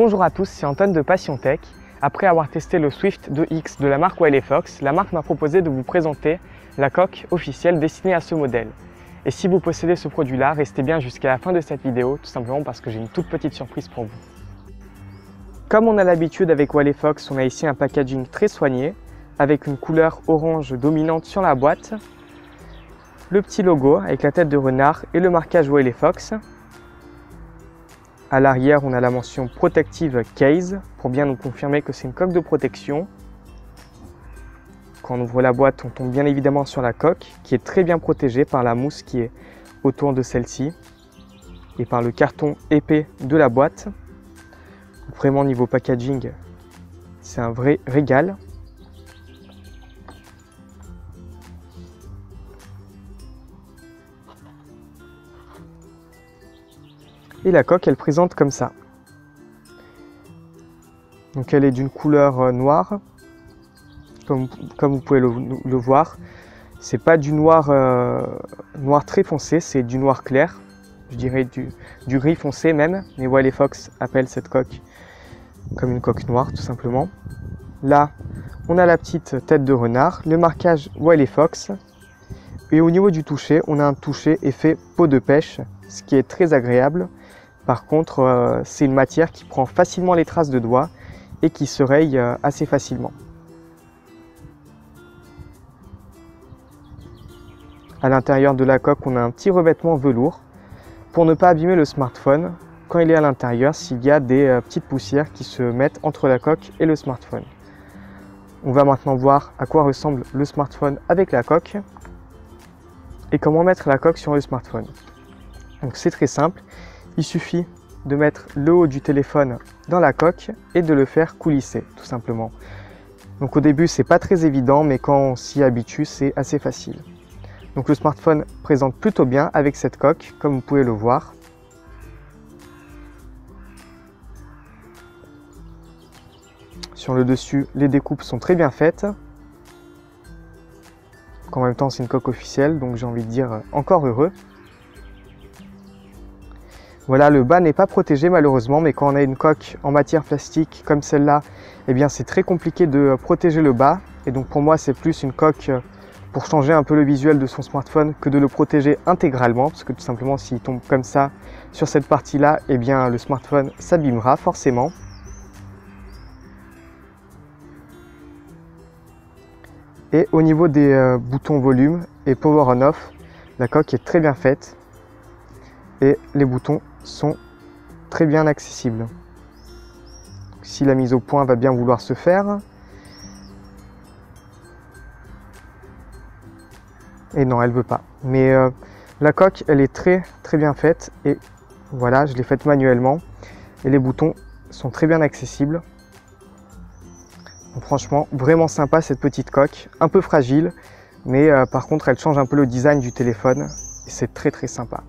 Bonjour à tous, c'est Antoine de Passion Tech. Après avoir testé le Swift 2X de la marque Wiley Fox, la marque m'a proposé de vous présenter la coque officielle destinée à ce modèle. Et si vous possédez ce produit-là, restez bien jusqu'à la fin de cette vidéo, tout simplement parce que j'ai une toute petite surprise pour vous. Comme on a l'habitude avec Wiley Fox, on a ici un packaging très soigné, avec une couleur orange dominante sur la boîte, le petit logo avec la tête de renard et le marquage Wiley Fox. À l'arrière, on a la mention Protective Case pour bien nous confirmer que c'est une coque de protection. Quand on ouvre la boîte, on tombe bien évidemment sur la coque qui est très bien protégée par la mousse qui est autour de celle-ci et par le carton épais de la boîte. Vraiment niveau packaging, c'est un vrai régal. Et la coque, elle présente comme ça. Donc elle est d'une couleur noire, comme vous pouvez le voir. C'est pas du noir, noir très foncé, c'est du noir clair. Je dirais du gris foncé même. Mais Wiley Fox appelle cette coque comme une coque noire tout simplement. Là, on a la petite tête de renard, le marquage Wiley Fox. Et au niveau du toucher, on a un toucher effet peau de pêche, ce qui est très agréable. Par contre, c'est une matière qui prend facilement les traces de doigts et qui se raye assez facilement. À l'intérieur de la coque, on a un petit revêtement velours pour ne pas abîmer le smartphone quand il est à l'intérieur s'il y a des petites poussières qui se mettent entre la coque et le smartphone. On va maintenant voir à quoi ressemble le smartphone avec la coque et comment mettre la coque sur le smartphone. Donc c'est très simple. Il suffit de mettre le haut du téléphone dans la coque et de le faire coulisser, tout simplement. Donc au début, c'est pas très évident, mais quand on s'y habitue, c'est assez facile. Donc le smartphone présente plutôt bien avec cette coque, comme vous pouvez le voir. Sur le dessus, les découpes sont très bien faites. En même temps, c'est une coque officielle, donc j'ai envie de dire encore heureux. Voilà, le bas n'est pas protégé malheureusement, mais quand on a une coque en matière plastique comme celle-là, eh bien c'est très compliqué de protéger le bas. Et donc pour moi, c'est plus une coque pour changer un peu le visuel de son smartphone que de le protéger intégralement, parce que tout simplement, s'il tombe comme ça sur cette partie-là, eh bien le smartphone s'abîmera forcément. Et au niveau des boutons volume et power on-off, la coque est très bien faite et les boutons sont très bien accessibles. Si la mise au point va bien vouloir se faire, et non, elle veut pas. Mais la coque, elle est très bien faite et voilà, je l'ai faite manuellement et les boutons sont très bien accessibles. Donc, franchement, vraiment sympa cette petite coque, un peu fragile, mais par contre, elle change un peu le design du téléphone et c'est très sympa.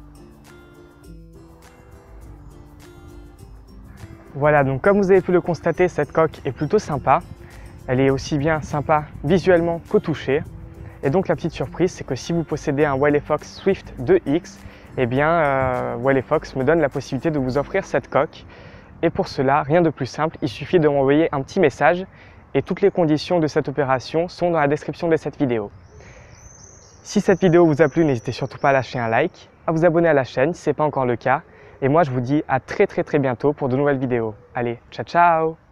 Voilà, donc comme vous avez pu le constater, cette coque est plutôt sympa. Elle est aussi bien sympa visuellement qu'au toucher. Et donc la petite surprise, c'est que si vous possédez un Wiley Fox Swift 2X, eh bien Wiley Fox me donne la possibilité de vous offrir cette coque. Et pour cela, rien de plus simple, il suffit de m'envoyer un petit message et toutes les conditions de cette opération sont dans la description de cette vidéo. Si cette vidéo vous a plu, n'hésitez surtout pas à lâcher un like, à vous abonner à la chaîne si ce n'est pas encore le cas. Et moi, je vous dis à très bientôt pour de nouvelles vidéos. Allez, ciao ciao!